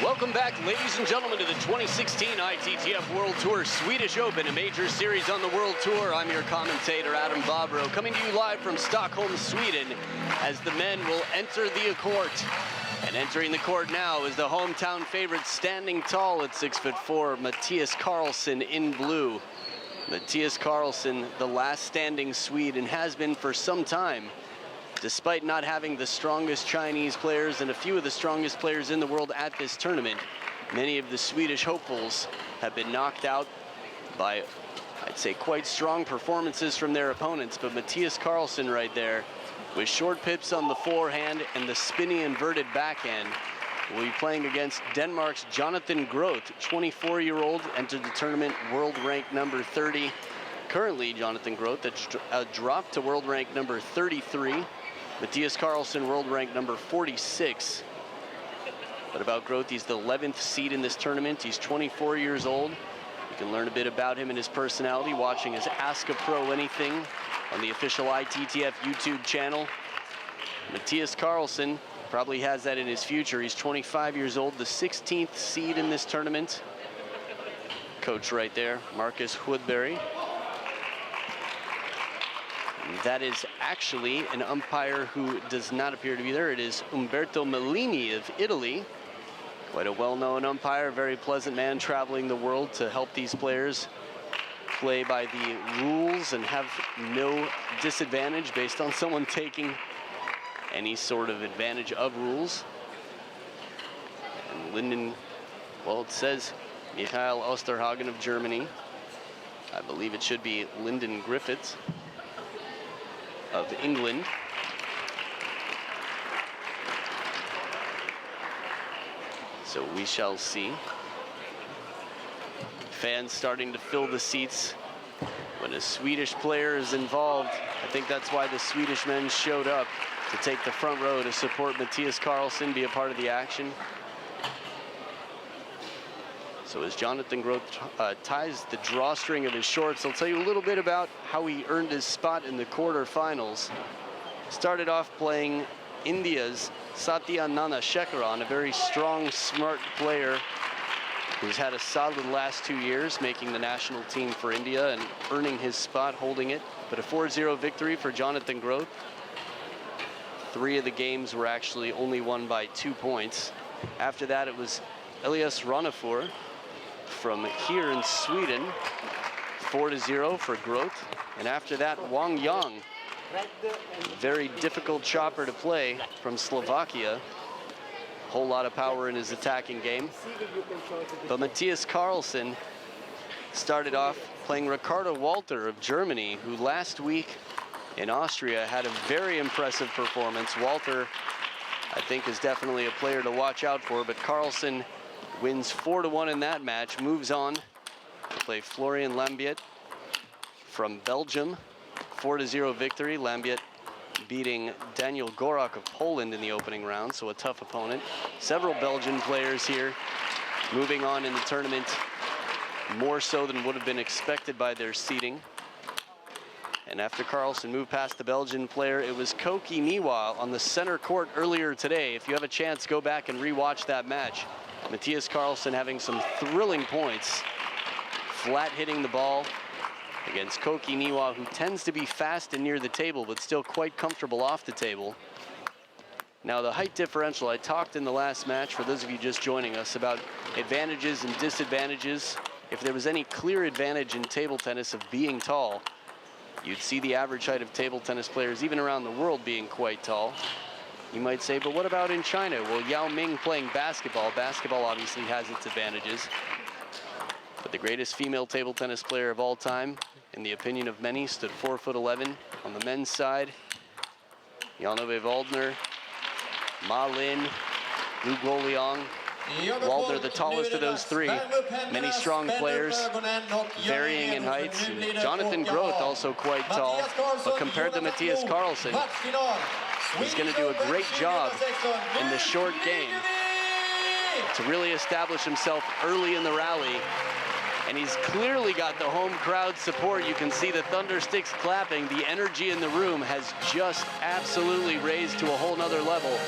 Welcome back, ladies and gentlemen, to the 2016 ITTF World Tour Swedish Open, a major series on the World Tour. I'm your commentator, Adam Bobrow, coming to you live from Stockholm, Sweden, as the men will enter the court. And entering the court now is the hometown favorite, standing tall at 6'4", Mattias KARLSSON in blue. Mattias KARLSSON, the last standing Swede, and has been for some time. Despite not having the strongest Chinese players and a few of the strongest players in the world at this tournament, many of the Swedish hopefuls have been knocked out by, I'd say, quite strong performances from their opponents. But Mattias KARLSSON right there, with short pips on the forehand and the spinny inverted backhand, will be playing against Denmark's Jonathan GROTH, 24-year-old, entered the tournament world rank number 30. Currently, Jonathan GROTH dropped to world rank number 33. Mattias KARLSSON, world rank number 46. But about GROTH, he's the 11th seed in this tournament. He's 24 years old. You can learn a bit about him and his personality watching his Ask a Pro Anything on the official ITTF YouTube channel. Mattias KARLSSON probably has that in his future. He's 25 years old, the 16th seed in this tournament. Coach right there, Marcus Woodbury. That is actually an umpire who does not appear to be there. It is Umberto Mellini of Italy. Quite a well-known umpire, very pleasant man, traveling the world to help these players play by the rules and have no disadvantage based on someone taking any sort of advantage of rules. And Linden, well, it says Michael Osterhagen of Germany. I believe it should be Lyndon Griffiths of England. So we shall see. Fans starting to fill the seats when a Swedish player is involved. I think that's why the Swedish men showed up, to take the front row to support Mattias KARLSSON, be a part of the action. So as Jonathan GROTH ties the drawstring of his shorts, I'll tell you a little bit about how he earned his spot in the quarterfinals. Started off playing India's Satya Nanashekaran, a very strong, smart player who's had a solid last 2 years, making the national team for India and earning his spot, holding it. But a 4-0 victory for Jonathan GROTH. 3 of the games were actually only won by 2 points. After that, it was Elias Ranafur from here in Sweden, 4-0 for GROTH. And after that, Wang Yang, a very difficult chopper to play from Slovakia. A whole lot of power in his attacking game. But Mattias KARLSSON started off playing Ricardo Walter of Germany, who last week in Austria had a very impressive performance. Walter, I think, is definitely a player to watch out for, but KARLSSON wins 4-1 in that match, moves on to play Florian Lambiet from Belgium. 4-0 victory. Lambiet beating Daniel Gorak of Poland in the opening round, so a tough opponent. Several Belgian players here moving on in the tournament, more so than would have been expected by their seeding. And after KARLSSON moved past the Belgian player, it was Koki Niwa on the center court earlier today. If you have a chance, go back and rewatch that match. Mattias KARLSSON having some thrilling points, flat hitting the ball against Koki Niwa, who tends to be fast and near the table, but still quite comfortable off the table. Now the height differential, I talked in the last match, for those of you just joining us, about advantages and disadvantages. If there was any clear advantage in table tennis of being tall, you'd see the average height of table tennis players, even around the world, being quite tall. You might say, but what about in China? Well, Yao Ming playing basketball. Basketball obviously has its advantages. But the greatest female table tennis player of all time, in the opinion of many, stood 4'11". On the men's side, Jan-Ove Waldner, Ma Lin, Lu Guoliang, Waldner, the tallest of those 3. Many strong players, varying in heights. And Jonathan GROTH also quite tall, but compared to Mattias KARLSSON, he's going to do a great job in the short game to really establish himself early in the rally. And he's clearly got the home crowd support. You can see the thunder sticks clapping. The energy in the room has just absolutely raised to a whole nother level.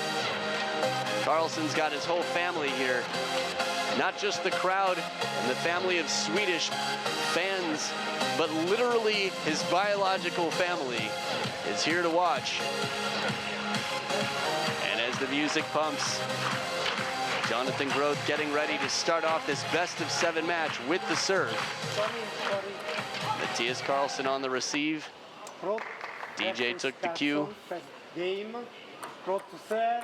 KARLSSON's got his whole family here Not just the crowd and the family of Swedish fans, but literally his biological family is here to watch. And as the music pumps, Jonathan Groth getting ready to start off this best-of-7 match with the serve. Mattias KARLSSON on the receive. DJ took the cue. Game, Groth serve,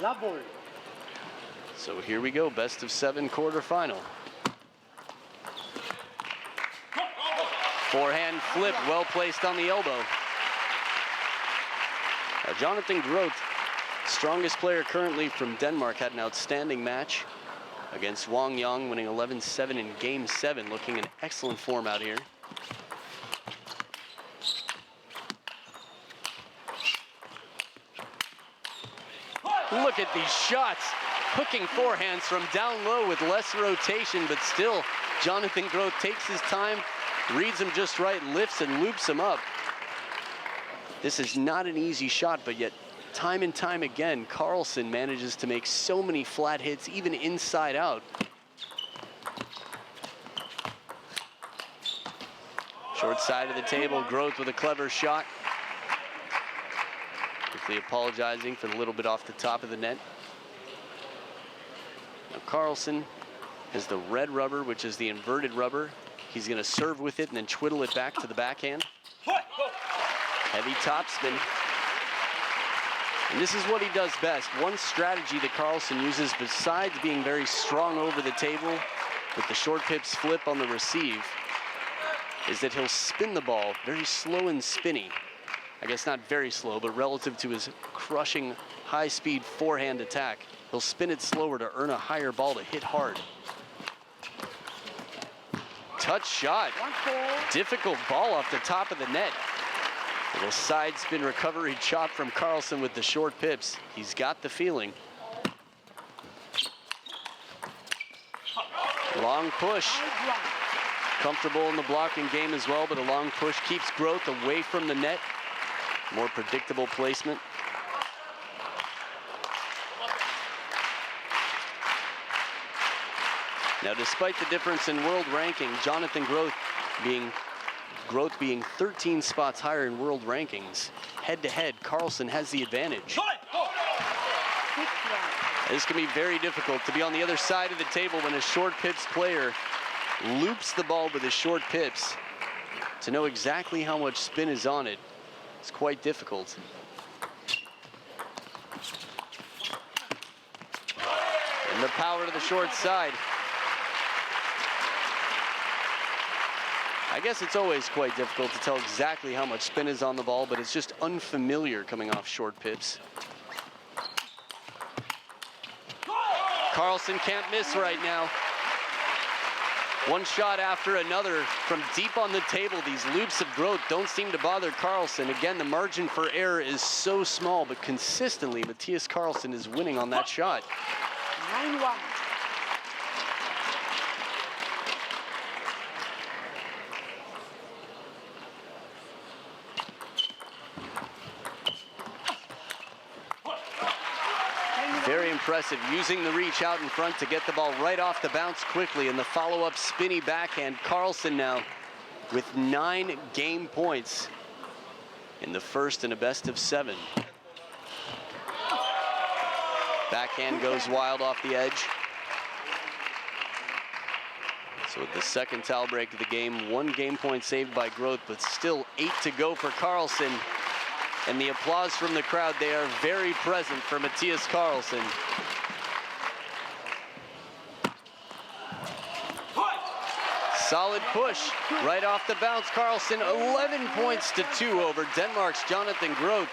la ball. So here we go, best-of-7 quarterfinal. Forehand flip, well placed on the elbow. Jonathan Groth, strongest player currently from Denmark, had an outstanding match against Wang Yang, winning 11-7 in Game 7, looking in excellent form out here. Look at these shots. Hooking forehands from down low with less rotation, but still, Jonathan Groth takes his time, reads him just right, lifts and loops him up. This is not an easy shot, but yet time and time again, KARLSSON manages to make so many flat hits, even inside out. Short side of the table, Groth with a clever shot. Quickly apologizing for the little bit off the top of the net. Now KARLSSON has the red rubber, which is the inverted rubber. He's gonna serve with it and then twiddle it back to the backhand. Heavy topspin. And this is what he does best. One strategy that KARLSSON uses, besides being very strong over the table with the short pips flip on the receive, is that he'll spin the ball very slow and spinny. I guess not very slow, but relative to his crushing high-speed forehand attack, he'll spin it slower to earn a higher ball to hit hard. Touch shot. Difficult ball off the top of the net. Little side spin recovery chop from KARLSSON with the short pips. He's got the feeling. Long push. Comfortable in the blocking game as well, but a long push keeps Groth away from the net. More predictable placement. Now, despite the difference in world ranking, Jonathan Groth being 13 spots higher in world rankings, head-to-head, KARLSSON has the advantage. This can be very difficult to be on the other side of the table when a short pips player loops the ball with his short pips. To know exactly how much spin is on it, it's quite difficult. And the power to the short side. I guess it's always quite difficult to tell exactly how much spin is on the ball, but it's just unfamiliar coming off short pips. KARLSSON can't miss right now. One shot after another from deep on the table. These loops of Groth don't seem to bother KARLSSON. Again, the margin for error is so small, but consistently, Mattias KARLSSON is winning on that shot. 9-1. Very impressive, using the reach out in front to get the ball right off the bounce quickly, and the follow-up spinny backhand. KARLSSON now with 9 game points in the first in a best-of-7. Backhand goes wild off the edge. So with the second towel break of the game, 1 game point saved by Groth, but still 8 to go for KARLSSON. And the applause from the crowd, they are very present for Mattias KARLSSON. Solid push right off the bounce. KARLSSON 11 points to 2 over Denmark's Jonathan Groth.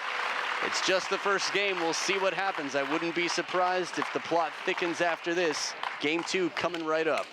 It's just the first game. We'll see what happens. I wouldn't be surprised if the plot thickens after this. Game 2 coming right up.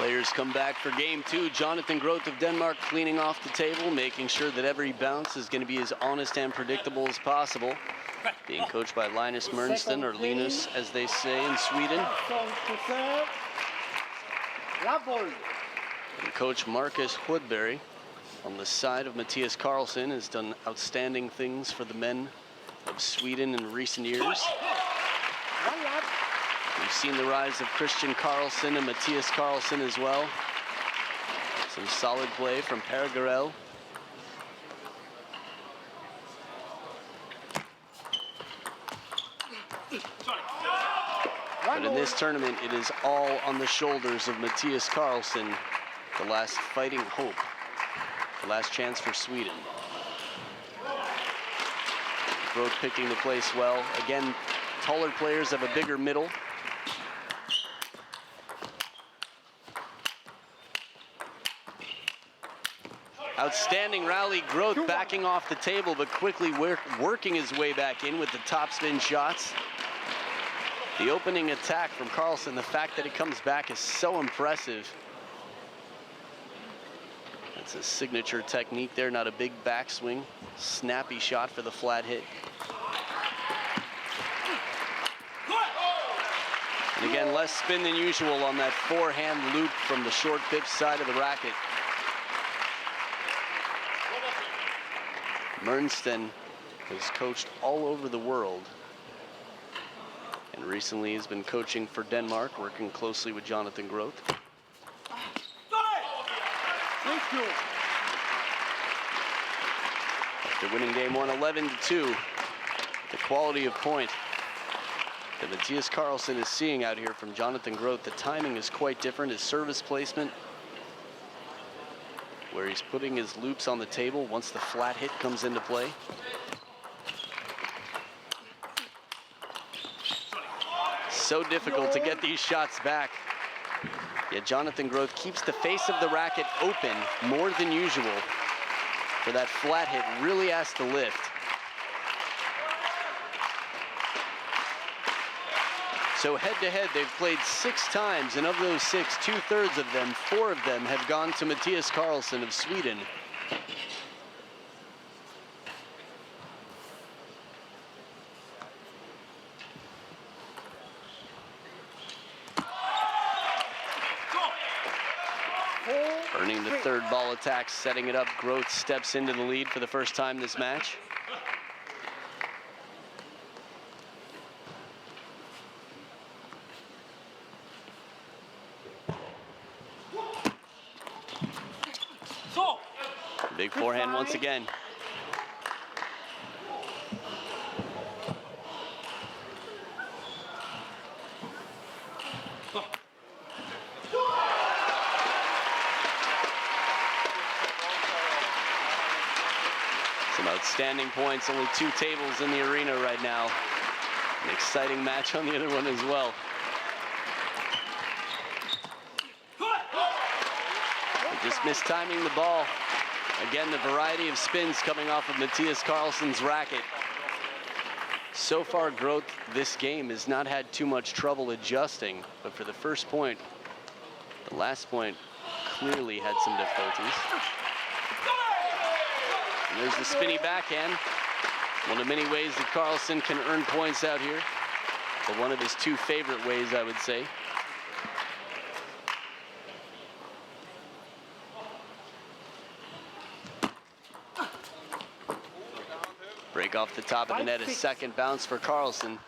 Players come back for game two. Jonathan Groth of Denmark cleaning off the table, making sure that every bounce is going to be as honest and predictable as possible. Being coached by Linus Mernsten, or Linus as they say in Sweden. And coach Marcus Hoodberg on the side of Mattias KARLSSON has done outstanding things for the men of Sweden in recent years. We've seen the rise of Christian KARLSSON and Mattias KARLSSON as well. Some solid play from Per Garell. But in this tournament, it is all on the shoulders of Mattias KARLSSON, the last fighting hope, the last chance for Sweden. Groth picking the place well. Again, taller players have a bigger middle. Outstanding rally. Groth backing off the table, but quickly working his way back in with the topspin shots. The opening attack from KARLSSON, the fact that it comes back is so impressive. That's a signature technique there, not a big backswing. Snappy shot for the flat hit. And again, less spin than usual on that forehand loop from the short pitch side of the racket. Mernsten has coached all over the world, and recently has been coaching for Denmark, working closely with Jonathan Groth. Thank you. After winning game one 11-2, the quality of point that Mattias KARLSSON is seeing out here from Jonathan Groth, the timing is quite different. His service placement, where he's putting his loops on the table once the flat hit comes into play. So difficult to get these shots back. Yet Jonathan Groth keeps the face of the racket open more than usual. For that flat hit, really has to lift. So head-to-head, they've played 6 times, and of those 6, 2/3 of them, 4 of them have gone to Mattias KARLSSON of Sweden. Earning the third ball attack, setting it up. Groth steps into the lead for the first time this match. Big forehand once again. Some outstanding points, only 2 tables in the arena right now. An exciting match on the other one as well. Just mistiming the ball. Again, the variety of spins coming off of Mattias KARLSSON's racket. So far, Groth this game has not had too much trouble adjusting, but for the first point, the last point clearly had some difficulties. And there's the spinny backhand. One of many ways that KARLSSON can earn points out here, but one of his 2 favorite ways, I would say. Break off the top of the net, a second bounce for KARLSSON.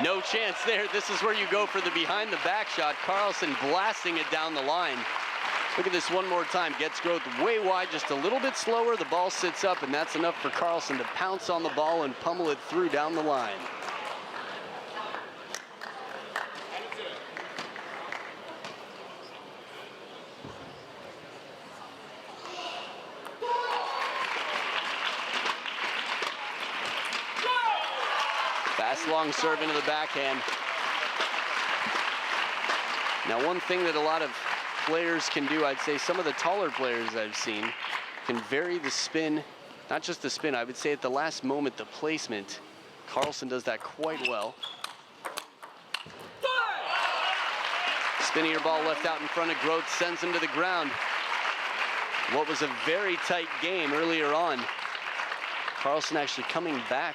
No chance there. This is where you go for the behind the back shot. KARLSSON blasting it down the line. Look at this one more time. Gets Groth way wide, just a little bit slower. The ball sits up, and that's enough for KARLSSON to pounce on the ball and pummel it through down the line. Fast long serve into the backhand. Now, one thing that a lot of players can do, I'd say some of the taller players I've seen can vary the spin, not just the spin, I would say at the last moment, the placement. KARLSSON does that quite well. Spinning ball left out in front of GROTH sends him to the ground. What was a very tight game earlier on. KARLSSON actually coming back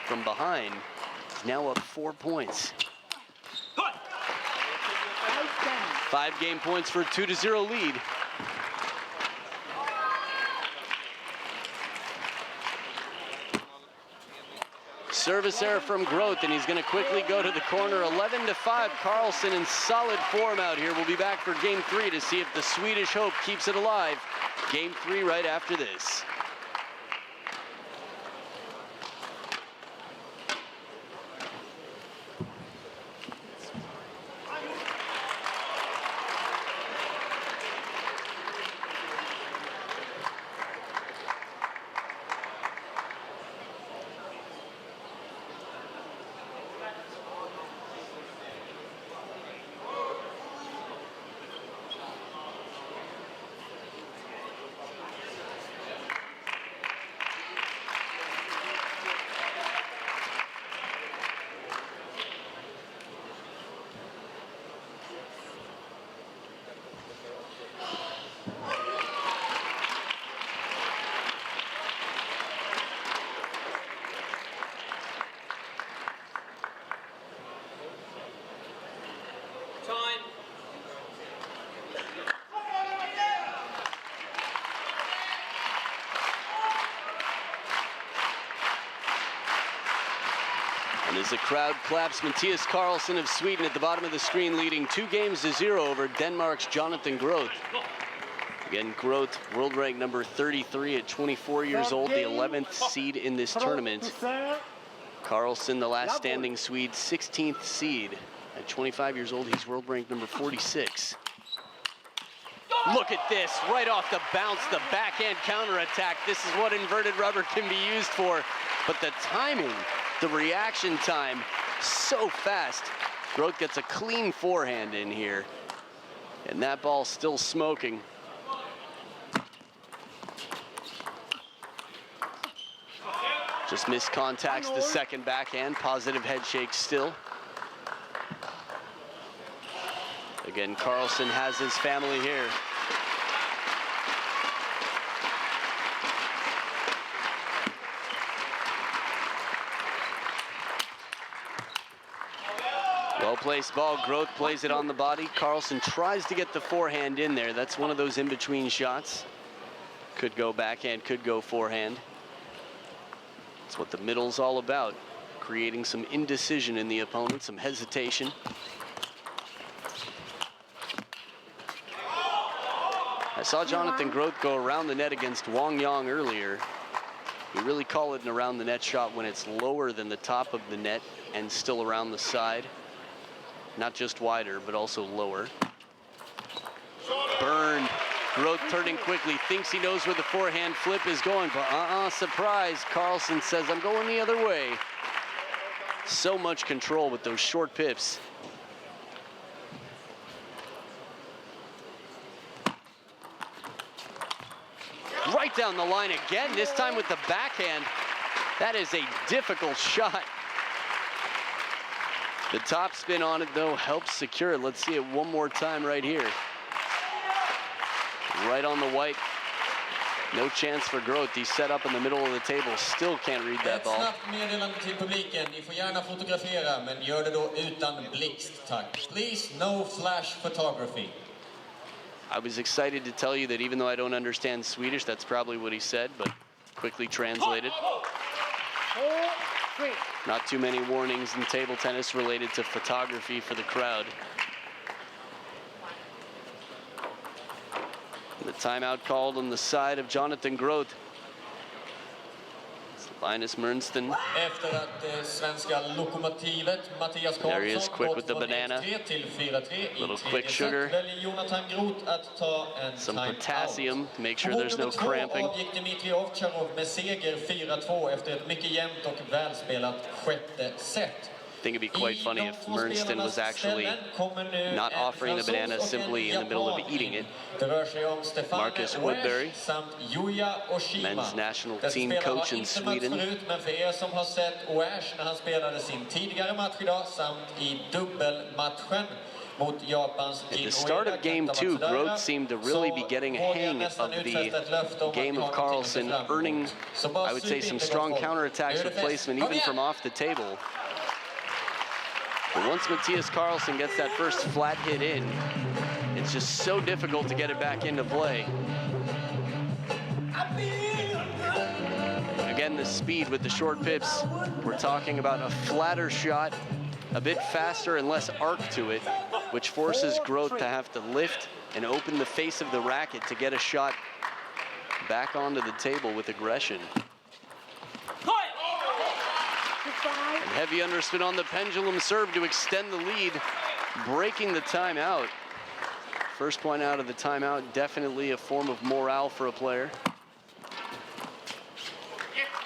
from behind. He's now up 4 points. 5 game points for a 2-0 lead. Service error from GROTH, and he's going to quickly go to the corner. 11-5, KARLSSON in solid form out here. We'll be back for game 3 to see if the Swedish hope keeps it alive. Game 3 right after this. And as the crowd claps, Mattias KARLSSON of Sweden at the bottom of the screen, leading 2-0 over Denmark's Jonathan GROTH. Again, GROTH, world rank number 33 at 24 years old, the 11th seed in this tournament. KARLSSON, the last standing Swede, 16th seed. At 25 years old, he's world rank number 46. Look at this, right off the bounce, the backhand counterattack. This is what inverted rubber can be used for. But the timing, the reaction time, so fast. GROTH gets a clean forehand in here. And that ball's still smoking. Just missed contacts the second backhand, positive head shake still. Again, KARLSSON has his family here. Well-placed ball, GROTH plays it on the body. KARLSSON tries to get the forehand in there. That's one of those in-between shots. Could go backhand, could go forehand. That's what the middle's all about. Creating some indecision in the opponent, some hesitation. I saw Jonathan GROTH go around the net against Wang Yang earlier. You really call it an around the net shot when it's lower than the top of the net and still around the side. Not just wider, but also lower. Burned. GROTH turning quickly, thinks he knows where the forehand flip is going, but surprise. KARLSSON says, I'm going the other way. So much control with those short pips. Right down the line again, this time with the backhand. That is a difficult shot. The top spin on it, though, helps secure it. Let's see it one more time right here. Right on the white. No chance for GROTH. He's set up in the middle of the table. Still can't read that ball. Snabbt meddelande till publiken. Ni får gärna fotografera, men gör det då utan blixt, tack. Please, no flash photography. I was excited to tell you that even though I don't understand Swedish, that's probably what he said, but quickly translated. Not too many warnings in table tennis related to photography for the crowd. The timeout called on the side of Jonathan GROTH. Linus Mernsten. Efter att svenska lokomotivet Mattias KARLSSON gått från 1-3 till 4-3 i tredje set väljer Jonathan GROTH att ta en some potassium to make sure there's no cramping. Avgick Dmitrij Ovtcharov med seger 4-2 efter ett mycket jämnt och välspelat sjätte set. I think it'd be quite funny if Mernston was actually not offering the banana, simply in the middle of eating it. Marcus Woodbury, men's national team coach in Sweden. At the start of game 2, GROTH seemed to really be getting a hang of the game of KARLSSON, earning, I would say, some strong counterattacks with placement, even from off the table. But once Mattias KARLSSON gets that first flat hit in, it's just so difficult to get it back into play. Again, the speed with the short pips. We're talking about a flatter shot, a bit faster and less arc to it, which forces GROTH to have to lift and open the face of the racket to get a shot back onto the table with aggression. And heavy underspin on the pendulum serve to extend the lead, breaking the timeout. First point out of the timeout, definitely a form of morale for a player.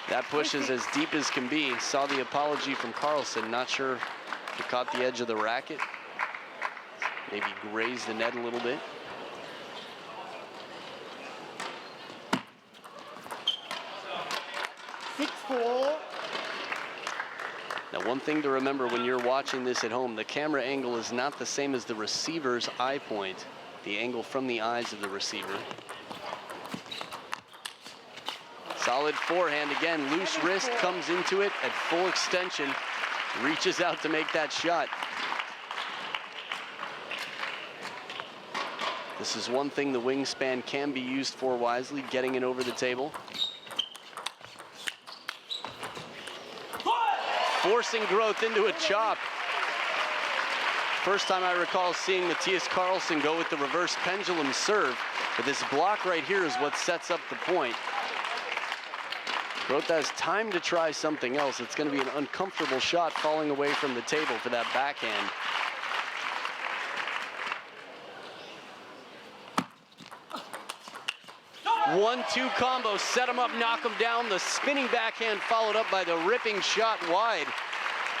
That push is as deep as can be. Saw the apology from KARLSSON, not sure if he caught the edge of the racket. Maybe grazed the net a little bit. Now, one thing to remember when you're watching this at home, the camera angle is not the same as the receiver's eye point, the angle from the eyes of the receiver. Solid forehand again, loose wrist, comes into it at full extension, reaches out to make that shot. This is one thing the wingspan can be used for wisely, getting it over the table. Forcing GROTH into a chop. First time I recall seeing Mattias KARLSSON go with the reverse pendulum serve, but this block right here is what sets up the point. GROTH has time to try something else. It's going to be an uncomfortable shot falling away from the table for that backhand. One-two combo, set him up, knock him down. The spinning backhand followed up by the ripping shot wide.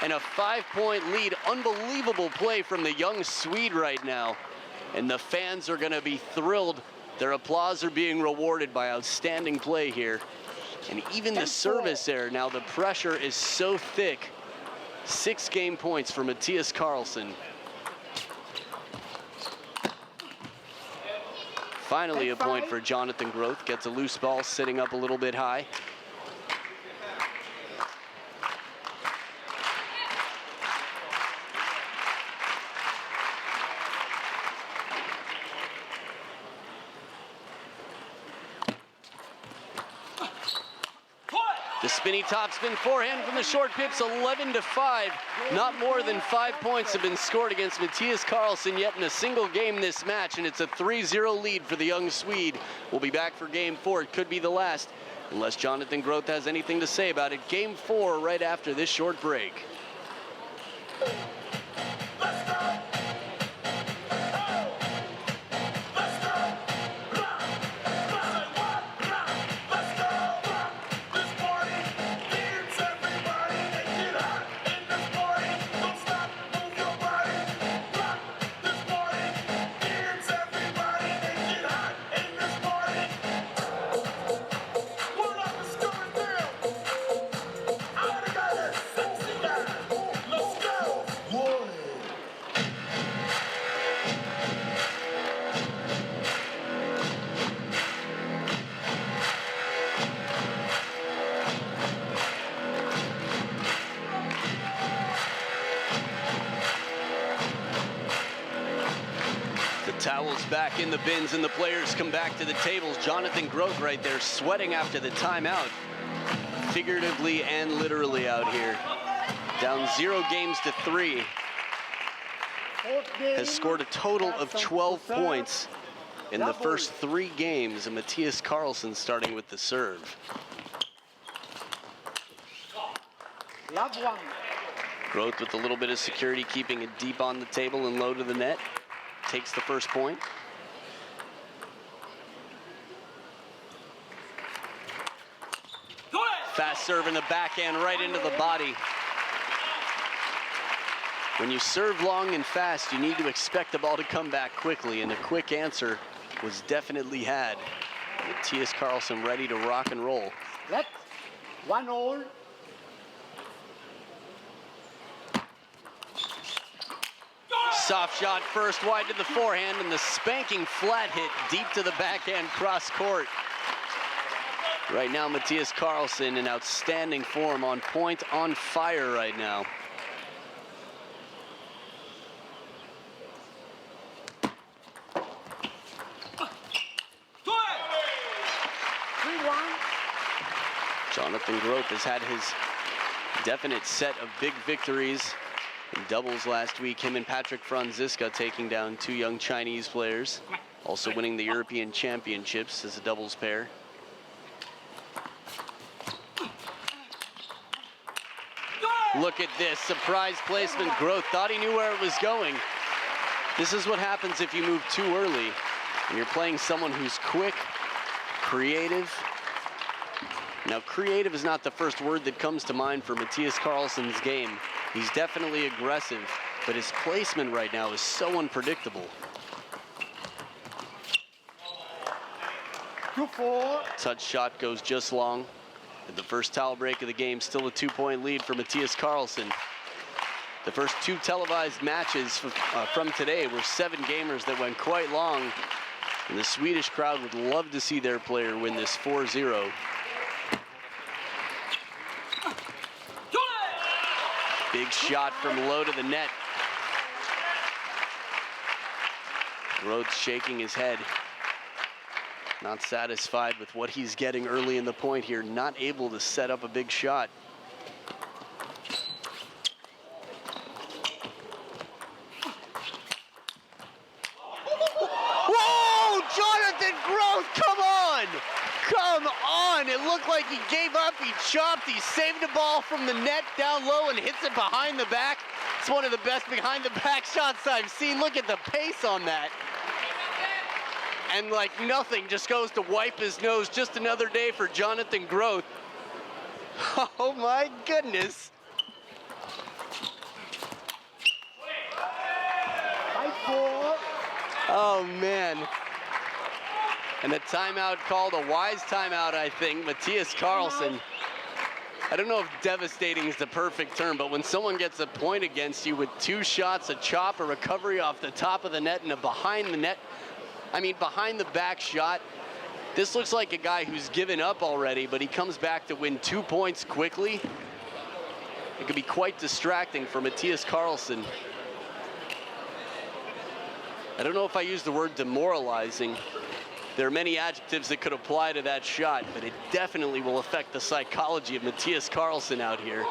And a 5-point lead. Unbelievable play from the young Swede right now. And the fans are gonna be thrilled. Their applause are being rewarded by outstanding play here. And even the service error, now the pressure is so thick. 6 game points for Mattias KARLSSON. Finally a point for Jonathan GROTH. Gets a loose ball sitting up a little bit high. The spinny topspin forehand from the short pips, 11-5. Not more than 5 points have been scored against Mattias KARLSSON yet in a single game this match, and it's a 3-0 lead for the young Swede. We'll be back for game 4. It could be the last, unless Jonathan GROTH has anything to say about it. Game 4 right after this short break. Towels back in the bins and the players come back to the tables. Jonathan GROTH right there sweating after the timeout. Figuratively and literally out here. Down 0 games to 3. Has scored a total of 12 points in the first 3 games. And Mattias KARLSSON starting with the serve. GROTH with a little bit of security, keeping it deep on the table and low to the net. Takes the first point. Fast serve in the backhand right into the body. When you serve long and fast, you need to expect the ball to come back quickly, and a quick answer was definitely had. Mattias KARLSSON ready to rock and roll. Let 1-all. Soft shot first wide to the forehand, and the spanking flat hit deep to the backhand cross court. Right now, Mattias KARLSSON in outstanding form, on point, on fire right now. Jonathan GROTH has had his definite set of big victories in doubles last week. Him and Patrick Franziska taking down 2 young Chinese players. Also winning the European Championships as a doubles pair. Look at this, surprise placement. GROTH thought he knew where it was going. This is what happens if you move too early and you're playing someone who's quick, creative. Now, creative is not the first word that comes to mind for Mattias KARLSSON's game. He's definitely aggressive, but his placement right now is so unpredictable. 2-4. Touch shot goes just long. And the first towel break of the game, still a 2-point lead for Mattias KARLSSON. The first 2 televised matches from today were 7 gamers that went quite long. And the Swedish crowd would love to see their player win this 4-0. Big shot from low to the net. GROTH shaking his head. Not satisfied with what he's getting early in the point here. Not able to set up a big shot. Whoa! Jonathan GROTH, come on! Come on! It looked like he gave up, he chopped, he saved the ball from the net down low and hits it behind the back. It's one of the best behind the back shots I've seen. Look at the pace on that. And like nothing, just goes to wipe his nose. Just another day for Jonathan GROTH. Oh my goodness. 5-4. Oh man. And a timeout called, a wise timeout, I think. Mattias KARLSSON. I don't know if devastating is the perfect term, but when someone gets a point against you with 2 shots, a chop, a recovery off the top of the net, and a behind the net, behind the back shot, this looks like a guy who's given up already, but he comes back to win 2 points quickly. It could be quite distracting for Mattias KARLSSON. I don't know if I use the word demoralizing. There are many adjectives that could apply to that shot, but it definitely will affect the psychology of Mattias KARLSSON out here.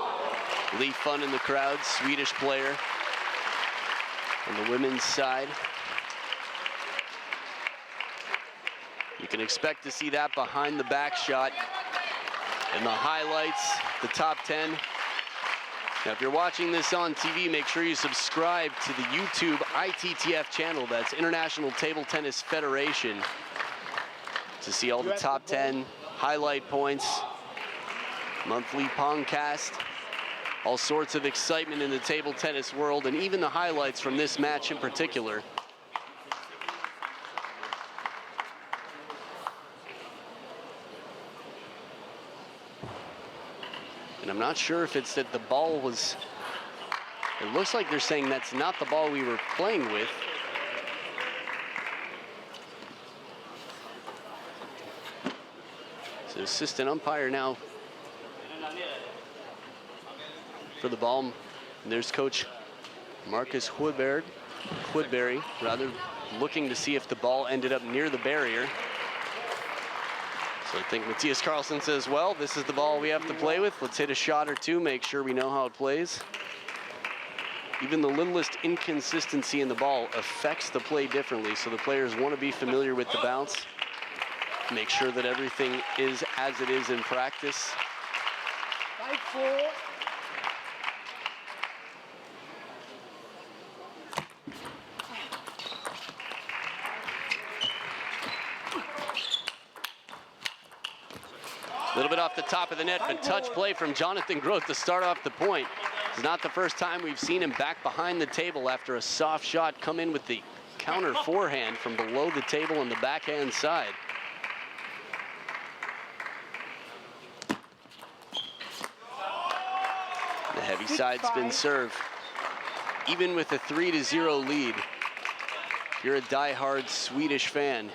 Lee Fun in the crowd, Swedish player on the women's side. You can expect to see that behind the back shot in the highlights, the top 10. Now, if you're watching this on TV, make sure you subscribe to the YouTube ITTF channel. That's International Table Tennis Federation, to see all the top 10 highlight points, monthly Pongcast, all sorts of excitement in the table tennis world, and even the highlights from this match in particular. And I'm not sure if it's that the ball was, it looks like they're saying that's not the ball we were playing with. So assistant umpire now for the ball. And there's Coach Marcus Hoodberry, looking to see if the ball ended up near the barrier. So I think Mattias KARLSSON says, well, this is the ball we have to play with. Let's hit a shot or 2, make sure we know how it plays. Even the littlest inconsistency in the ball affects the play differently, so the players want to be familiar with the bounce. Make sure that everything is as it is in practice. 5-4. A little bit off the top of the net, but touch play from Jonathan GROTH to start off the point. It's not the first time we've seen him back behind the table after a soft shot come in with the counter forehand from below the table on the backhand side. The heavy side spin serve. Even with a 3-0 lead, if you're a die-hard Swedish fan,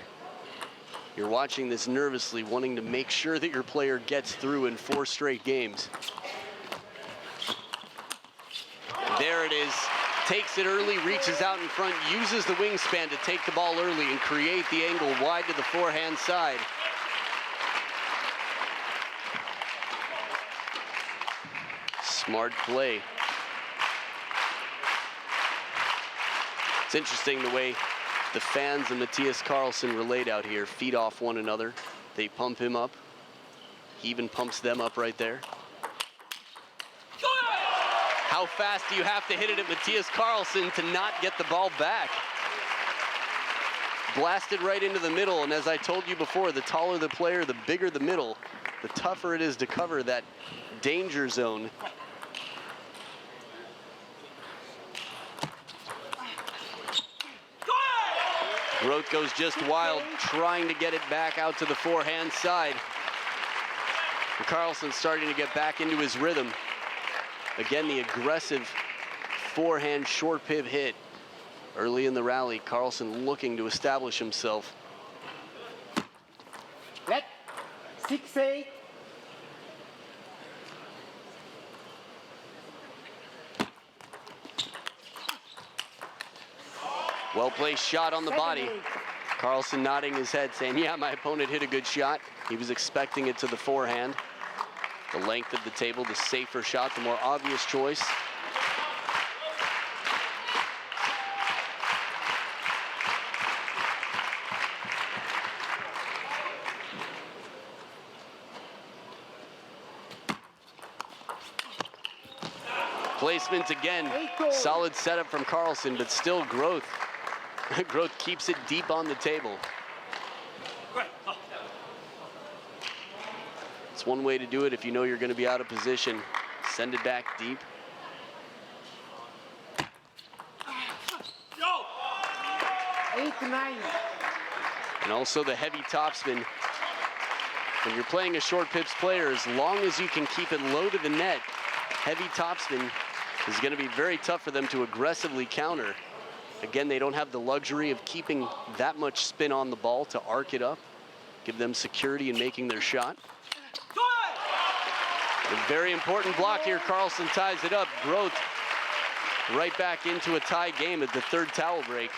you're watching this nervously, wanting to make sure that your player gets through in 4 straight games. There it is. Takes it early, reaches out in front, uses the wingspan to take the ball early and create the angle wide to the forehand side. Smart play. It's interesting the way the fans and Mattias KARLSSON relate out here, feed off one another. They pump him up. He even pumps them up right there. How fast do you have to hit it at Mattias KARLSSON to not get the ball back? Blasted right into the middle, and as I told you before, the taller the player, the bigger the middle, the tougher it is to cover that danger zone. GROTH goes just wild, trying to get it back out to the forehand side. And KARLSSON's starting to get back into his rhythm. Again, the aggressive forehand short piv hit early in the rally. KARLSSON looking to establish himself. Let 6-8. Well-placed shot on the body. KARLSSON nodding his head saying, yeah, my opponent hit a good shot. He was expecting it to the forehand. The length of the table, the safer shot, the more obvious choice. Placement again. Solid setup from KARLSSON, but still GROTH. GROTH keeps it deep on the table. It's one way to do it if you know you're going to be out of position. Send it back deep. 8-9. And also the heavy topspin. When you're playing a short pips player, as long as you can keep it low to the net, heavy topspin is going to be very tough for them to aggressively counter. Again, they don't have the luxury of keeping that much spin on the ball to arc it up, give them security in making their shot. A very important block here. KARLSSON ties it up. GROTH right back into a tie game at the 3rd towel break.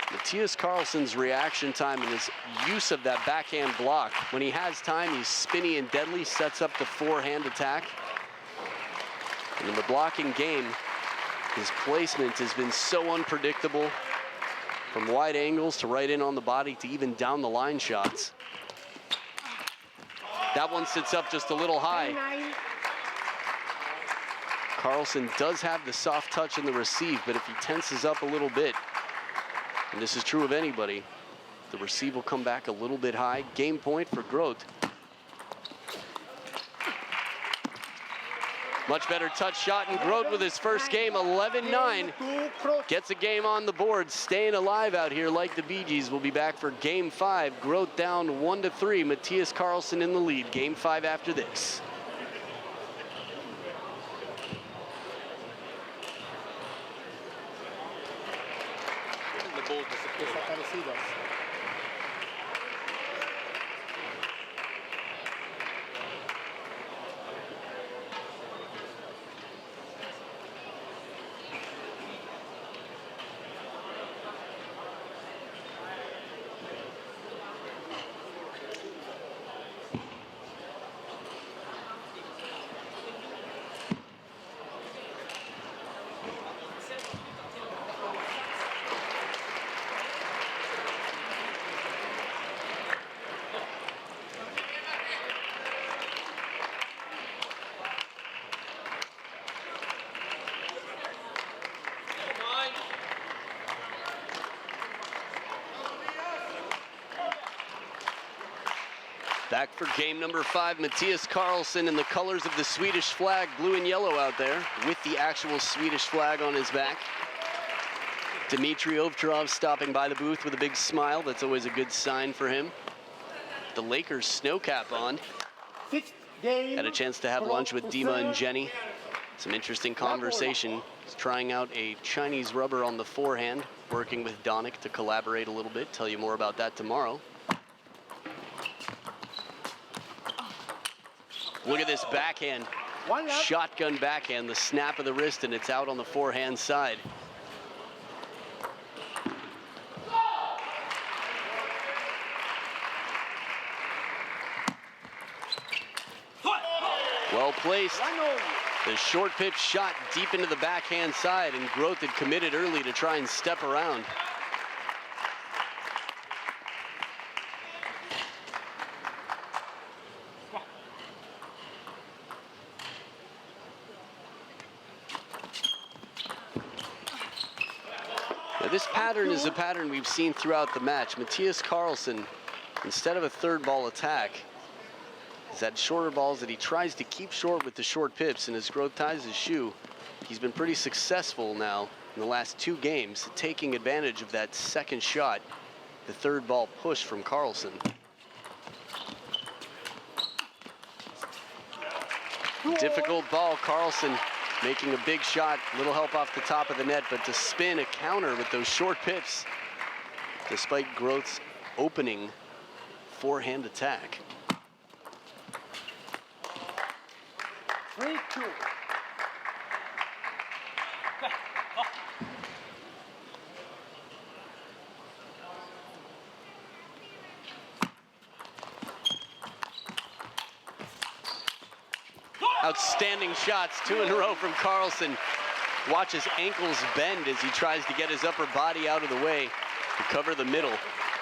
Mattias KARLSSON's reaction time and his use of that backhand block. When he has time, he's spinny and deadly, sets up the forehand attack. And in the blocking game, his placement has been so unpredictable, from wide angles to right in on the body to even down the line shots. That one sits up just a little high. KARLSSON does have the soft touch in the receive, but if he tenses up a little bit, and this is true of anybody, the receive will come back a little bit high. Game point for GROTH. Much better touch shot, and GROTH with his first game, 11-9. Gets a game on the board, staying alive out here like the Bee Gees. Will be back for Game 5. GROTH down 1-3. Mattias KARLSSON in the lead. Game 5 after this. Desaparecidas. Back for game number 5, Mattias KARLSSON in the colors of the Swedish flag, blue and yellow out there, with the actual Swedish flag on his back. Dmitry Ovtcharov stopping by the booth with a big smile. That's always a good sign for him. The Lakers snow cap on. Had a chance to have lunch with Dima and Jenny. Some interesting conversation. He's trying out a Chinese rubber on the forehand, working with Donik to collaborate a little bit. Tell you more about that tomorrow. Look at this backhand. Shotgun backhand, the snap of the wrist, and it's out on the forehand side. Well placed. The short pitch shot deep into the backhand side, and GROTH had committed early to try and step around. Now, this pattern is a pattern we've seen throughout the match. Mattias KARLSSON, instead of a third ball attack, has had shorter balls that he tries to keep short with the short pips, and as GROTH ties his shoe, he's been pretty successful now in the last 2 games, taking advantage of that second shot, the third ball push from KARLSSON. Difficult ball, KARLSSON making a big shot, little help off the top of the net, but to spin a counter with those short pips, despite GROTH's opening forehand attack. 3-2. Outstanding shots, 2 in a row from KARLSSON. Watch his ankles bend as he tries to get his upper body out of the way to cover the middle.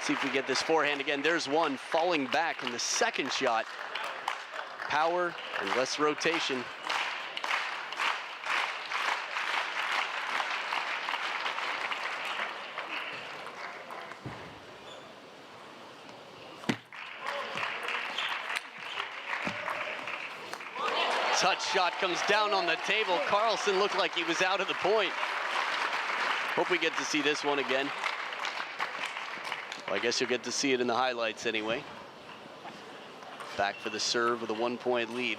See if we get this forehand again. There's one falling back in the second shot. Power and less rotation. Touch shot comes down on the table. KARLSSON looked like he was out of the point. Hope we get to see this one again. Well, I guess you'll get to see it in the highlights anyway. Back for the serve with a 1-point lead.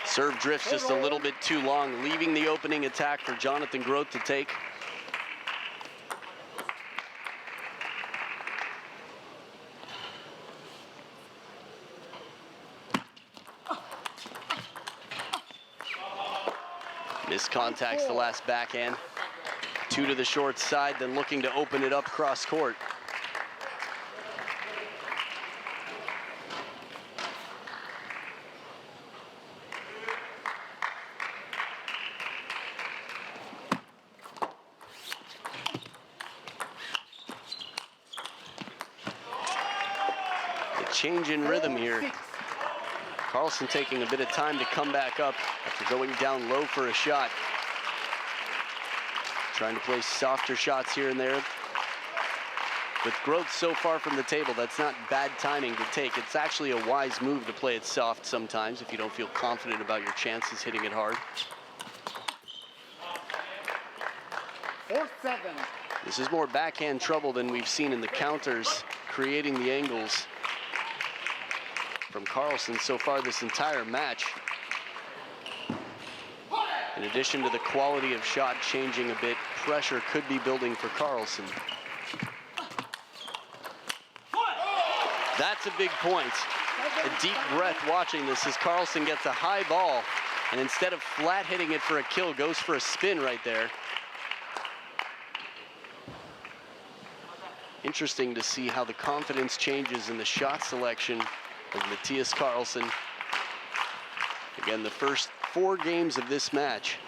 Serve drifts just a little bit too long, leaving the opening attack for Jonathan GROTH to take. Missed contacts the last backhand. 2 to the short side, then looking to open it up cross court. The change in rhythm here. KARLSSON taking a bit of time to come back up after going down low for a shot. Trying to play softer shots here and there. With GROTH so far from the table, that's not bad timing to take. It's actually a wise move to play it soft sometimes if you don't feel confident about your chances hitting it hard. 4-7. This is more backhand trouble than we've seen in the counters, creating the angles from KARLSSON so far this entire match. In addition to the quality of shot changing a bit, pressure could be building for KARLSSON. That's a big point. A deep breath watching this as KARLSSON gets a high ball, and instead of flat hitting it for a kill, goes for a spin right there. Interesting to see how the confidence changes in the shot selection of Mattias KARLSSON. Again, the first 4 games of this match,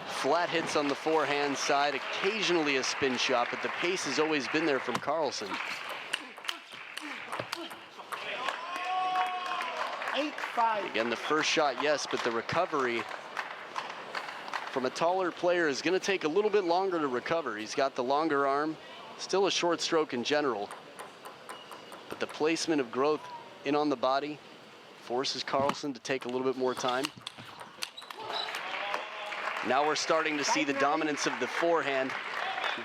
flat hits on the forehand side, occasionally a spin shot, but the pace has always been there from KARLSSON. 8-5. Again, the first shot, yes, but the recovery from a taller player is going to take a little bit longer to recover. He's got the longer arm, Still a short stroke in general, but the placement of GROTH in on the body forces KARLSSON to take a little bit more time. Now we're starting to see the dominance of the forehand.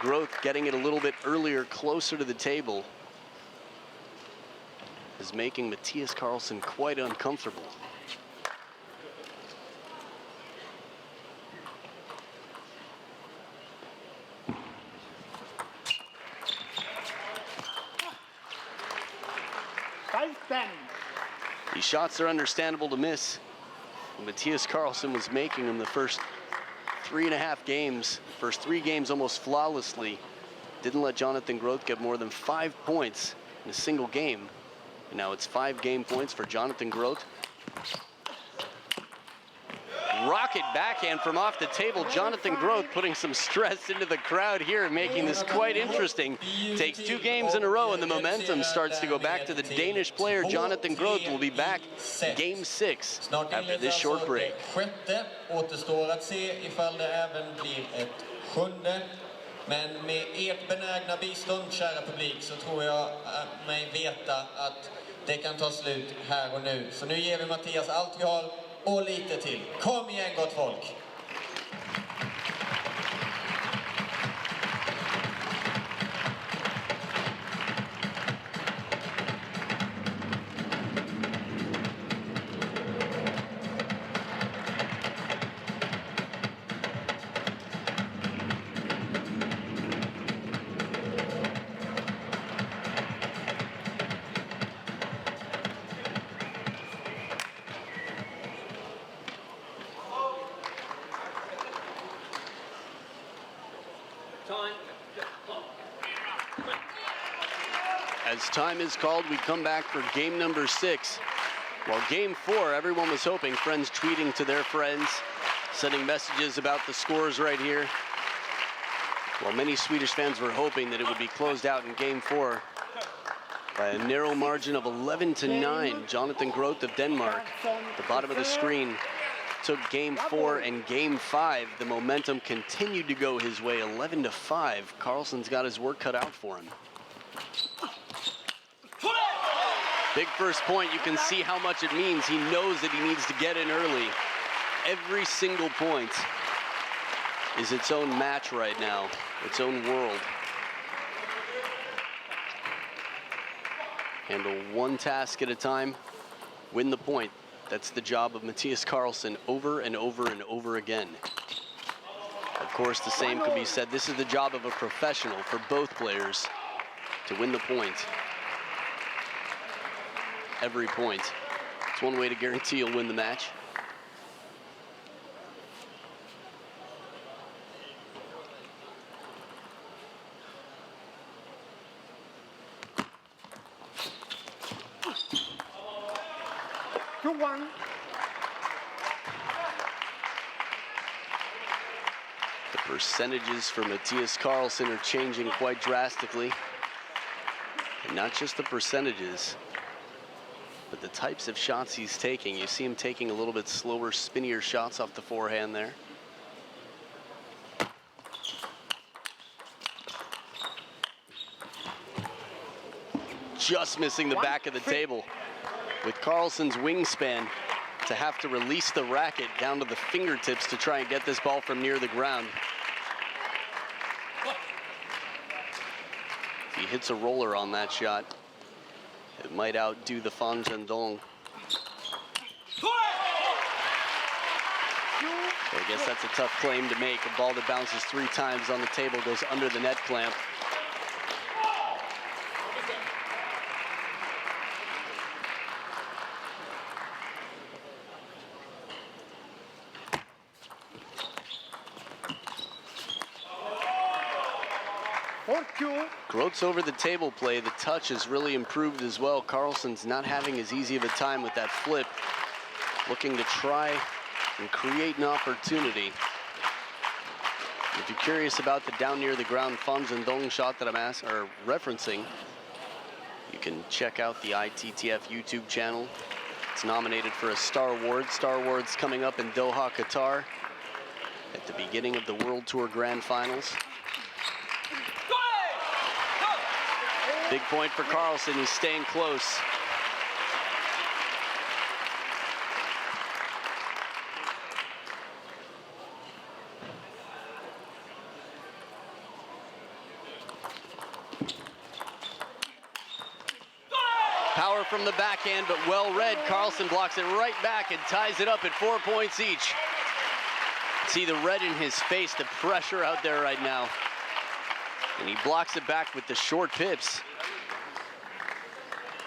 GROTH getting it a little bit earlier, closer to the table, is making Mattias KARLSSON quite uncomfortable. These shots are understandable to miss. Mattias KARLSSON was making them the first 3.5 games, first 3 games almost flawlessly. Didn't let Jonathan GROTH get more than 5 points in a single game. And now it's 5 game points for Jonathan GROTH. Rocket backhand from off the table. Jonathan GROTH putting some stress into the crowd here, making this quite interesting. Takes 2 games in a row, and the momentum starts to go back to the Danish player. Jonathan GROTH will be back game 6 after this short break. Återstår att se ifall det även blir ett 7:e. Men med ert benägna bistånd, kära publik, så tror jag mig veta att det kan ta slut här och nu. Så nu ger vi Mattias allt vi har och lite till. Kom igen, gott folk! As time is called, we come back for game number 6. While game 4, everyone was hoping, friends tweeting to their friends, sending messages about the scores right here. While many Swedish fans were hoping that it would be closed out in game 4 by a narrow margin of 11-9. Jonathan GROTH of Denmark, at the bottom of the screen, took game 4 and game 5. The momentum continued to go his way, 11-5. KARLSSON's got his work cut out for him. Big first point. You can see how much it means. He knows that he needs to get in early. Every single point is its own match right now, its own world. Handle one task at a time, win the point. That's the job of Mattias KARLSSON over and over and over again. Of course, the same could be said. This is the job of a professional for both players, to win the point. Every point. It's one way to guarantee you'll win the match. The percentages for Mattias KARLSSON are changing quite drastically. And not just the percentages, but the types of shots he's taking. You see him taking a little bit slower, spinnier shots off the forehand there. Just missing the back of the table. With KARLSSON's wingspan, to have to release the racket down to the fingertips to try and get this ball from near the ground. If he hits a roller on that shot, it might outdo the Fan Zhendong. So I guess that's a tough claim to make. A ball that bounces 3 times on the table goes under the net clamp. GROTH's over the table play. The touch has really improved as well. KARLSSON's not having as easy of a time with that flip. Looking to try and create an opportunity. If you're curious about the down near the ground Fan Zhendong shot that I'm referencing, you can check out the ITTF YouTube channel. It's nominated for a Star Award. Star Award's coming up in Doha, Qatar at the beginning of the World Tour Grand Finals. Big point for KARLSSON. He's staying close. Power from the backhand, but well read. KARLSSON blocks it right back and ties it up at 4 points each. See the red in his face, the pressure out there right now. And he blocks it back with the short pips.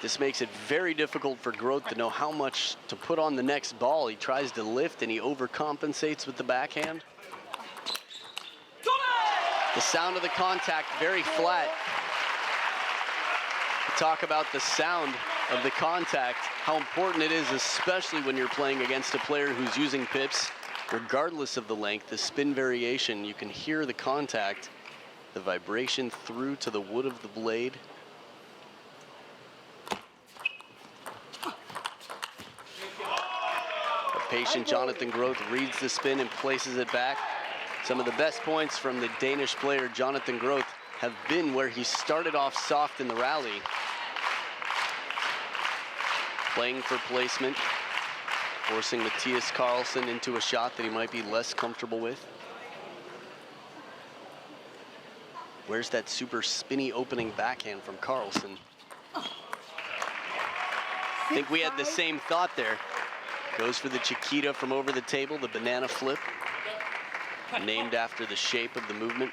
This makes it very difficult for GROTH to know how much to put on the next ball. He tries to lift and he overcompensates with the backhand. The sound of the contact, very flat. Talk about the sound of the contact, how important it is, especially when you're playing against a player who's using pips. Regardless of the length, the spin variation, you can hear the contact, the vibration through to the wood of the blade. A patient Jonathan GROTH reads the spin and places it back. Some of the best points from the Danish player Jonathan GROTH have been where he started off soft in the rally, playing for placement, forcing Mattias KARLSSON into a shot that he might be less comfortable with. Where's that super spinny opening backhand from KARLSSON? I think we had the same thought there. Goes for the Chiquita from over the table, the banana flip, named after the shape of the movement.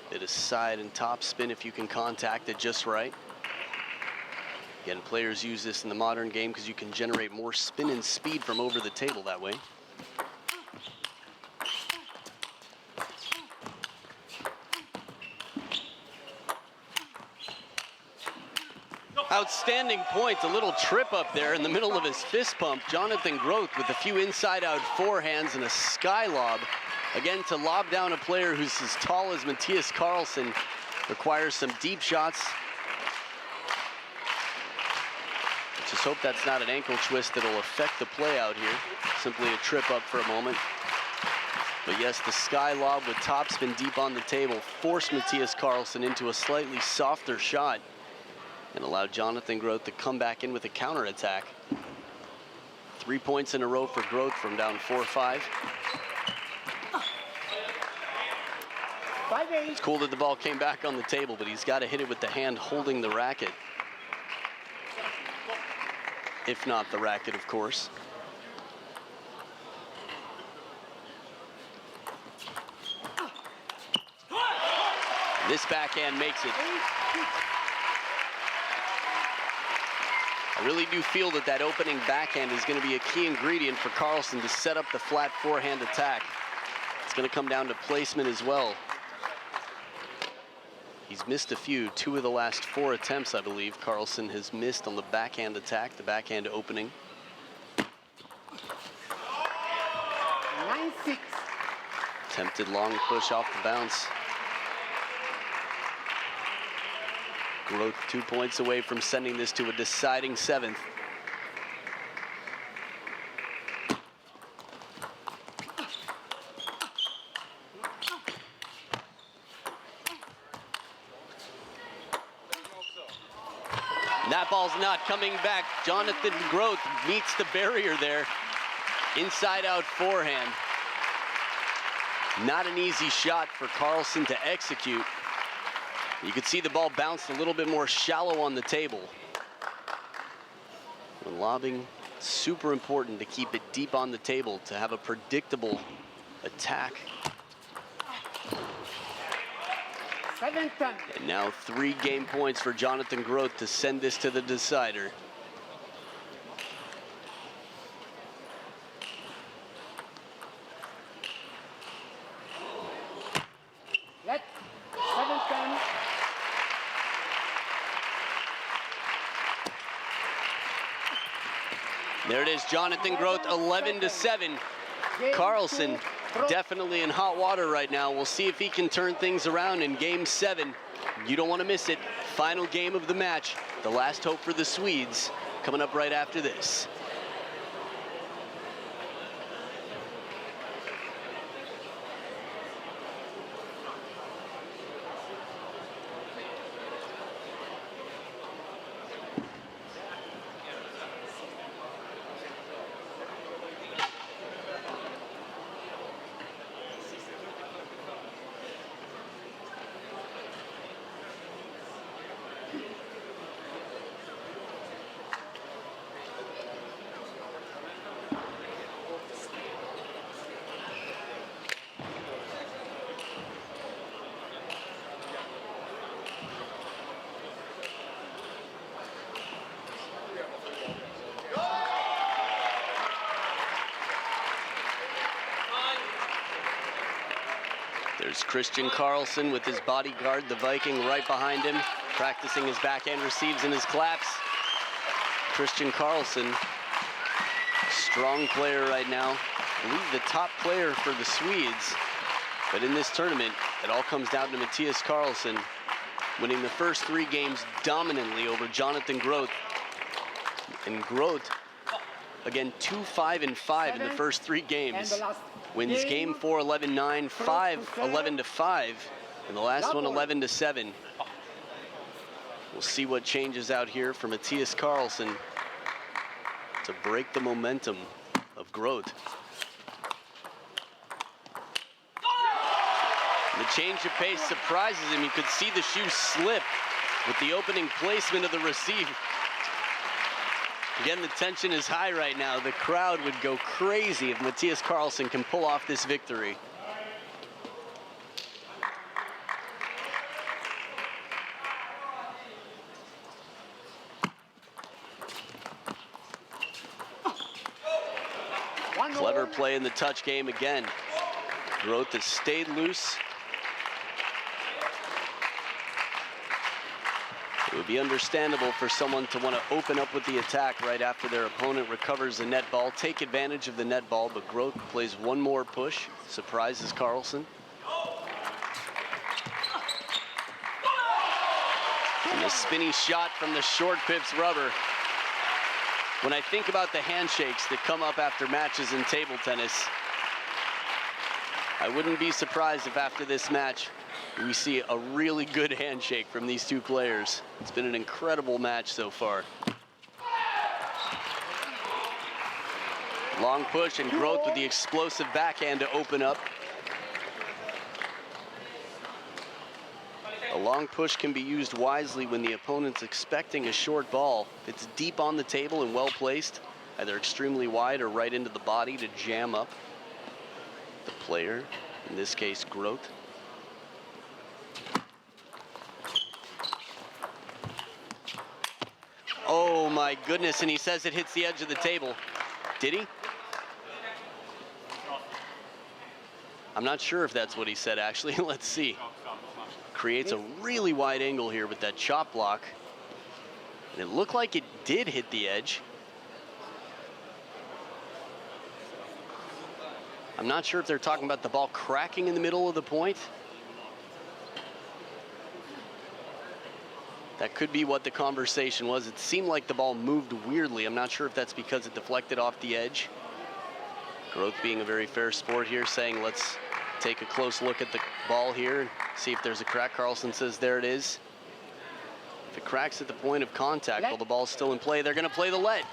Bit of side and top spin if you can contact it just right. Again, players use this in the modern game because you can generate more spin and speed from over the table that way. Outstanding point, a little trip up there in the middle of his fist pump. Jonathan GROTH with a few inside-out forehands and a sky lob. Again, to lob down a player who's as tall as Mattias KARLSSON requires some deep shots. Just hope that's not an ankle twist that'll affect the play out here. Simply a trip up for a moment. But yes, the sky lob with topspin deep on the table forced Mattias KARLSSON into a slightly softer shot and allowed Jonathan GROTH to come back in with a counterattack. 3 points in a row for GROTH from down 4-5. It's cool that the ball came back on the table, but he's got to hit it with the hand holding the racket. If not the racket, of course. This backhand makes it. I really do feel that that opening backhand is going to be a key ingredient for KARLSSON to set up the flat forehand attack. It's going to come down to placement as well. He's missed a few. 2 of the last 4 attempts, I believe, KARLSSON has missed on the backhand attack, the backhand opening. 9-6. Attempted long push off the bounce. GROTH 2 points away from sending this to a deciding 7th. That ball's not coming back. Jonathan GROTH meets the barrier there. Inside out forehand. Not an easy shot for KARLSSON to execute. You could see the ball bounced a little bit more shallow on the table. When lobbing, super important to keep it deep on the table to have a predictable attack. 7-10. And now 3 game points for Jonathan GROTH to send this to the decider. Let 7-10. There it is, Jonathan GROTH 11-7. KARLSSON definitely in hot water right now. We'll see if he can turn things around in game 7. You don't want to miss it. Final game of the match. The last hope for the Swedes coming up right after this. There's Christian KARLSSON with his bodyguard, the Viking, right behind him, practicing his backhand receives and his claps. Christian KARLSSON, strong player right now. I believe the top player for the Swedes. But in this tournament, it all comes down to Mattias KARLSSON winning the first 3 games dominantly over Jonathan GROTH. And GROTH, again, 2-5-5 in the first 3 games. Wins game 4, 11-9, 5, 11-5, and the last one 11-7. We'll see what changes out here for Mattias KARLSSON to break the momentum of GROTH. The change of pace surprises him. You could see the shoe slip with the opening placement of the receive. Again, the tension is high right now. The crowd would go crazy if Mattias KARLSSON can pull off this victory. Clever play in the touch game again. GROTH has stayed loose. It would be understandable for someone to want to open up with the attack right after their opponent recovers the net ball, take advantage of the net ball, but GROTH plays one more push, surprises KARLSSON. And a spinny shot from the short pips rubber. When I think about the handshakes that come up after matches in table tennis, I wouldn't be surprised if after this match we see a really good handshake from these two players. It's been an incredible match so far. Long push and GROTH with the explosive backhand to open up. A long push can be used wisely when the opponent's expecting a short ball. If it's deep on the table and well placed, either extremely wide or right into the body to jam up the player, in this case GROTH. Oh my goodness, and he says it hits the edge of the table. Did he? I'm not sure if that's what he said actually. Let's see. Creates a really wide angle here with that chop block. And it looked like it did hit the edge. I'm not sure if they're talking about the ball cracking in the middle of the point. That could be what the conversation was. It seemed like the ball moved weirdly. I'm not sure if that's because it deflected off the edge. GROTH being a very fair sport here, saying let's take a close look at the ball here and see if there's a crack. KARLSSON says there it is. If it cracks at the point of contact while the ball's still in play, they're gonna play the let.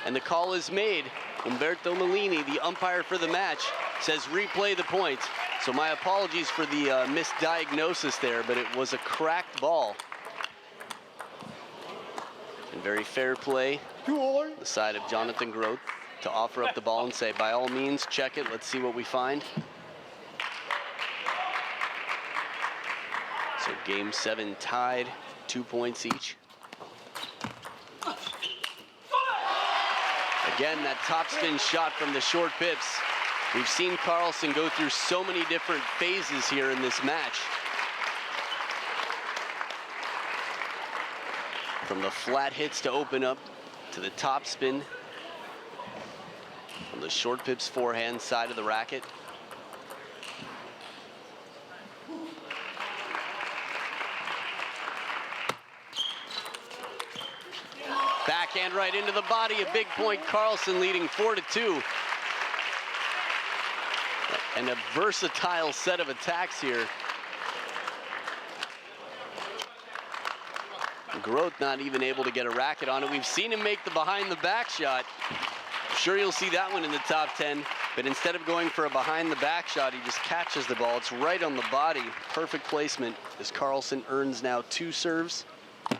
And the call is made. Umberto Mellini, the umpire for the match, says replay the point. So my apologies for the misdiagnosis there, but it was a cracked ball. And very fair play, the side of Jonathan GROTH, to offer up the ball and say, by all means, check it, let's see what we find. So game 7 tied, 2 points each. Again, that topspin shot from the short pips. We've seen KARLSSON go through so many different phases here in this match. From the flat hits to open up, to the topspin, from the short pips forehand side of the racket. Backhand right into the body, a big point. KARLSSON leading 4-2. And a versatile set of attacks here. GROTH not even able to get a racket on it. We've seen him make the behind the back shot. I'm sure you'll see that one in the top 10, but instead of going for a behind the back shot, he just catches the ball. It's right on the body. Perfect placement as KARLSSON earns now 2 serves. A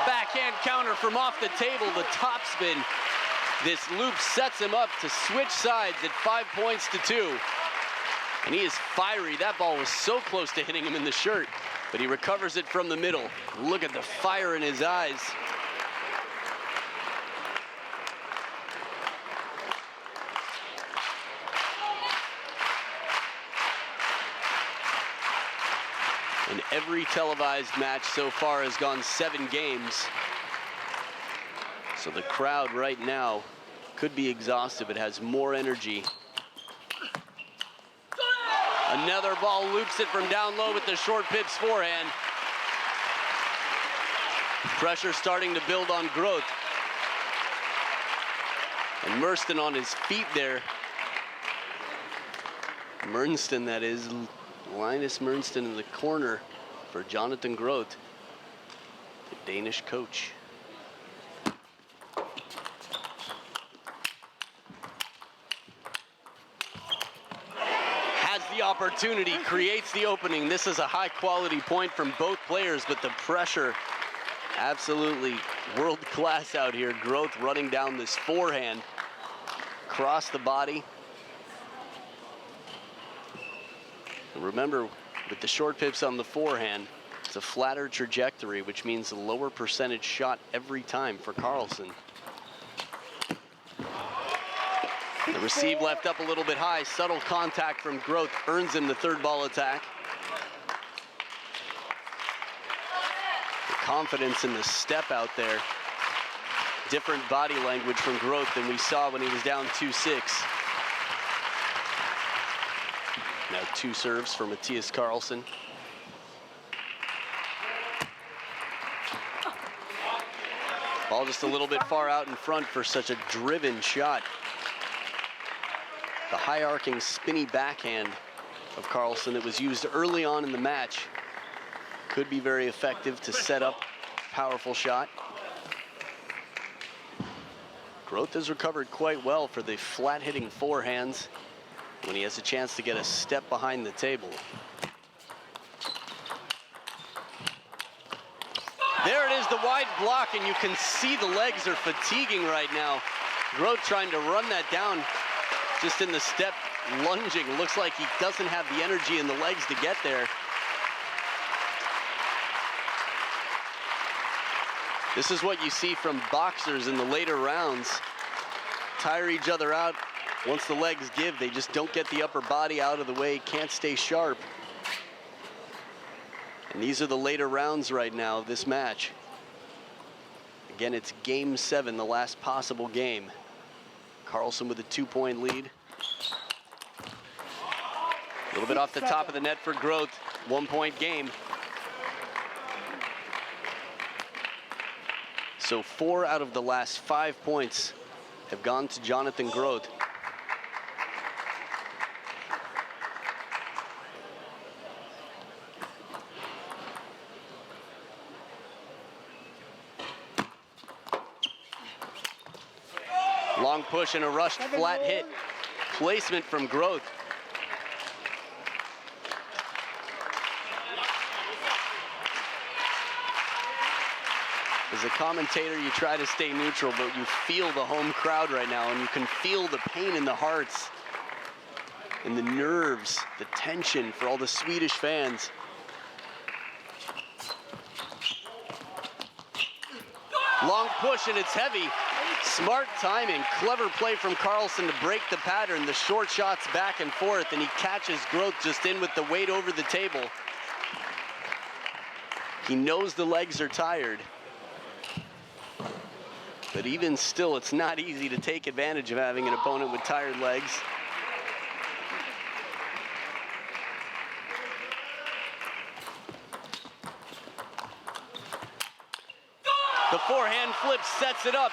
backhand counter from off the table, the topspin. This loop sets him up to switch sides at 5 points to 2. And he is fiery. That ball was so close to hitting him in the shirt, but he recovers it from the middle. Look at the fire in his eyes. Every televised match so far has gone 7 games. So the crowd right now could be exhausted, but has more energy. Another ball loops it from down low with the short pips forehand. Pressure starting to build on GROTH. And Merston on his feet there. Mernston, that is. Linus Mernston in the corner for Jonathan GROTH, the Danish coach. Has the opportunity, creates the opening. This is a high quality point from both players, but the pressure absolutely world class out here. GROTH running down this forehand across the body. And remember, with the short pips on the forehand, it's a flatter trajectory, which means a lower percentage shot every time for KARLSSON. The receive left up a little bit high. Subtle contact from GROTH earns him the third ball attack. The confidence in the step out there. Different body language from GROTH than we saw when he was down 2-6. Now 2 serves for Mattias KARLSSON. Ball just a little bit far out in front for such a driven shot. The high arcing spinny backhand of KARLSSON that was used early on in the match could be very effective to set up a powerful shot. GROTH has recovered quite well for the flat hitting forehands when he has a chance to get a step behind the table. There it is, the wide block, and you can see the legs are fatiguing right now. GROTH trying to run that down just in the step, lunging. Looks like he doesn't have the energy in the legs to get there. This is what you see from boxers in the later rounds. Tire each other out. Once the legs give, they just don't get the upper body out of the way, can't stay sharp. And these are the later rounds right now of this match. Again, it's game 7, the last possible game. KARLSSON with a 2-point lead. A little bit off the top of the net for GROTH, 1-point game. So 4 out of the last 5 points have gone to Jonathan GROTH. Long push and a rushed flat hit. Placement from GROTH. As a commentator, you try to stay neutral, but you feel the home crowd right now, and you can feel the pain in the hearts, in the nerves, the tension for all the Swedish fans. Long push, and it's heavy. Smart timing, clever play from KARLSSON to break the pattern. The short shots back and forth, and he catches GROTH just in with the weight over the table. He knows the legs are tired. But even still, it's not easy to take advantage of having an opponent with tired legs. The forehand flip sets it up.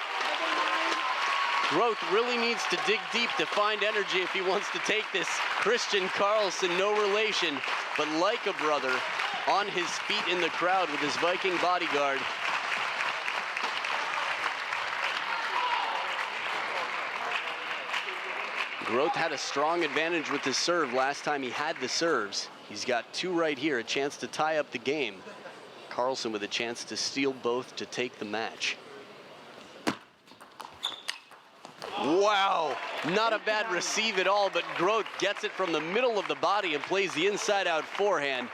GROTH really needs to dig deep to find energy if he wants to take this. Christian KARLSSON, no relation, but like a brother, on his feet in the crowd with his Viking bodyguard. GROTH had a strong advantage with his serve last time he had the serves. He's got 2 right here, a chance to tie up the game. KARLSSON with a chance to steal both to take the match. Wow, not a bad receive at all, but GROTH gets it from the middle of the body and plays the inside-out forehand.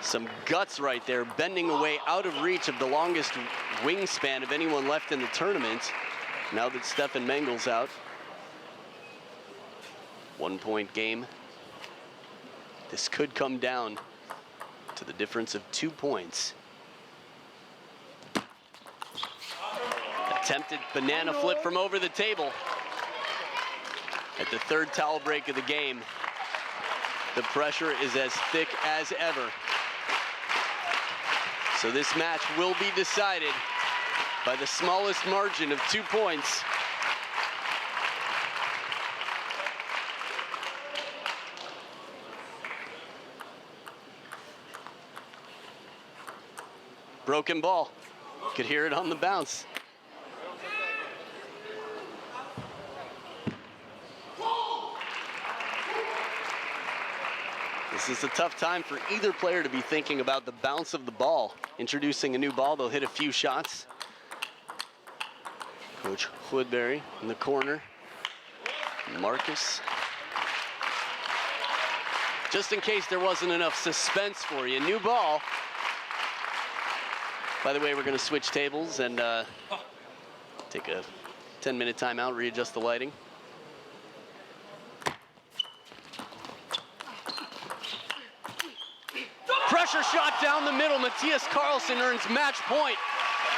Some guts right there, bending away out of reach of the longest wingspan of anyone left in the tournament, now that Stefan Mengel's out. 1-point game. This could come down to the difference of 2 points. Attempted banana flip from over the table at the third towel break of the game. The pressure is as thick as ever. So this match will be decided by the smallest margin of 2 points. Broken ball. Could hear it on the bounce. This is a tough time for either player to be thinking about the bounce of the ball. Introducing a new ball, they'll hit a few shots. Coach Woodbury in the corner. Marcus. Just in case there wasn't enough suspense for you, new ball. By the way, we're going to switch tables and take a 10-minute timeout, readjust the lighting. Pressure shot down the middle. Mattias KARLSSON earns match point.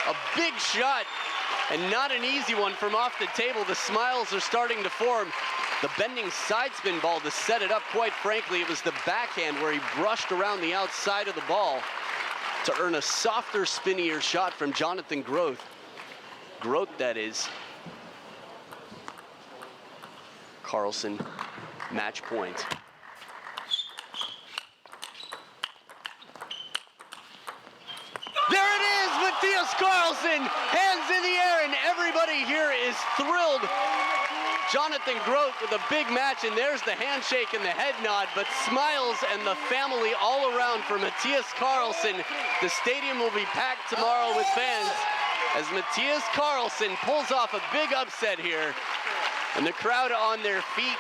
A big shot and not an easy one from off the table. The smiles are starting to form. The bending side spin ball to set it up, quite frankly, it was the backhand where he brushed around the outside of the ball to earn a softer, spinnier shot from Jonathan GROTH. GROTH, that is. KARLSSON, match point. There it is, Mattias KARLSSON, hands in the air, and everybody here is thrilled. Jonathan GROTH with a big match, and there's the handshake and the head nod, but smiles and the family all around for Mattias KARLSSON. The stadium will be packed tomorrow with fans as Mattias KARLSSON pulls off a big upset here, and the crowd on their feet.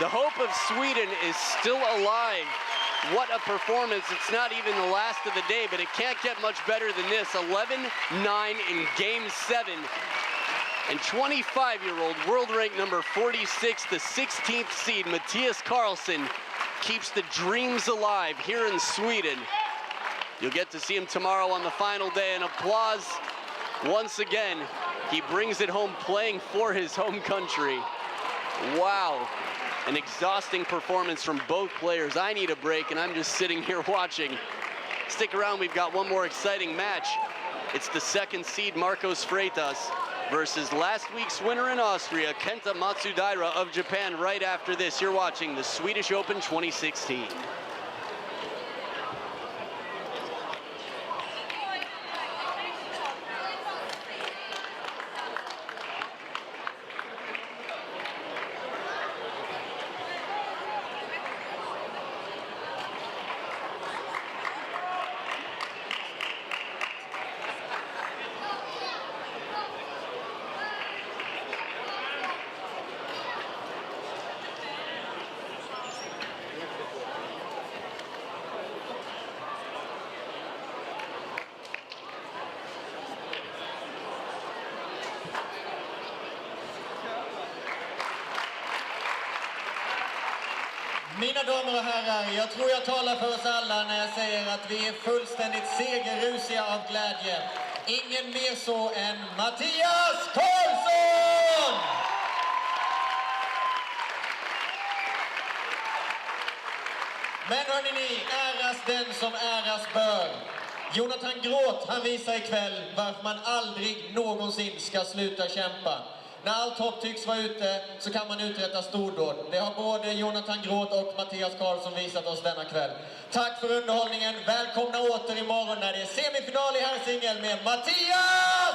The hope of Sweden is still alive. What a performance. It's not even the last of the day, but it can't get much better than this. 11-9 in Game 7. And 25-year-old world rank number 46, the 16th seed, Mattias KARLSSON, keeps the dreams alive here in Sweden. You'll get to see him tomorrow on the final day, and applause once again. He brings it home playing for his home country. Wow, an exhausting performance from both players. I need a break, and I'm just sitting here watching. Stick around, we've got one more exciting match. It's the second seed, Marcos Freitas, versus last week's winner in Austria, Kenta Matsudaira of Japan. Right after this, you're watching the Swedish Open 2016. Mina damer och herrar, jag tror jag talar för oss alla när jag säger att vi är fullständigt segerrusiga av glädje. Ingen mer så än Mattias KARLSSON! Men hörni ni, äras den som äras bör. Jonathan GROTH, han visar ikväll varför man aldrig någonsin ska sluta kämpa. När allt hopp tycks vara ute så kan man uträtta stordåd. Det har både Jonathan GROTH och Mattias KARLSSON visat oss denna kväll. Tack för underhållningen. Välkomna åter imorgon när det är semifinal i herrsingel med Mattias!